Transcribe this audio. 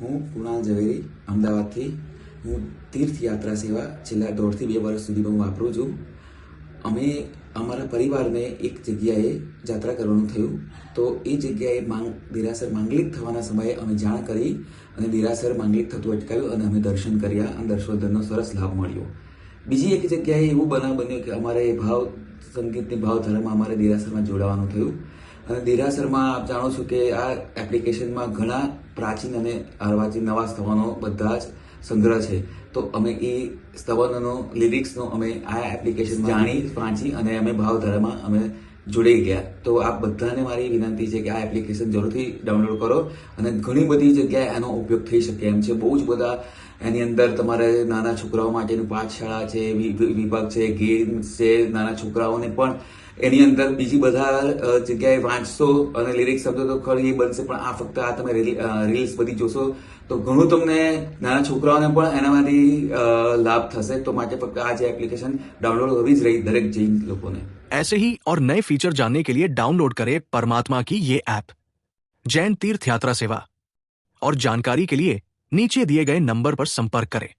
હું કુણાલ ઝવેરી અમદાવાદથી હું તીર્થયાત્રા સેવા છેલ્લા 1.5 થી 2 વર્ષ સુધી હું વાપરું છું. અમે અમારા પરિવારને એક જગ્યાએ યાત્રા કરવાનું થયું, તો એ જગ્યાએ દેરાસર માંગલિક થવાના સમયે અમે જાણ કરી અને દેરાસર માંગલિક થતું અટકાવ્યું અને અમે દર્શન કર્યા અને દર્શનનો સરસ લાભ મળ્યો. બીજી એક જગ્યાએ એવું બનાવ બન્યું કે અમારે સંગીતની ભાવધારામાં અમારે દેરાસરમાં જોડાવાનું થયું અને દેરાસરમાં આપ જાણો છો કે આ એપ્લિકેશનમાં ઘણા પ્રાચીન અને અર્વાચીન નવા સ્થવાનો બધા જ સંગ્રહ છે. તો અમે એ સ્થવનનો લિરિક્સનો અમે આ એપ્લિકેશન જાણી વાંચી અને અમે ભાવધારામાં અમે જોડાઈ ગયા. તો આ બધાને મારી વિનંતી છે કે આ એપ્લિકેશન જરૂરથી ડાઉનલોડ કરો અને ઘણી બધી જગ્યાએ એનો ઉપયોગ થઈ શકે એમ છે. બહુ જ બધા એની અંદર તમારે નાના છોકરાઓ માટેનું પાઠશાળા છે, વિભાગ છે, ગેમ્સ છે, નાના છોકરાઓને પણ એની અંદર બીજી બધા જગ્યાએ વાંચશો અને લિરિક્સ શબ્દો તો ખરી બનશે, પણ આ ફક્ત આ તમે રીલ્સ બધી જોશો તો ઘણું તમને નાના છોકરાઓને પણ એનામાંથી લાભ થશે. તો માટે ફક્ત આ જે એપ્લિકેશન ડાઉનલોડ હોવી જ રહી દરેક જૈન લોકોને. ऐसे ही और नए फीचर जानने के लिए डाउनलोड करें परमात्मा की ये ऐप जैन तीर्थ यात्रा सेवा और जानकारी के लिए नीचे दिए गए नंबर पर संपर्क करें.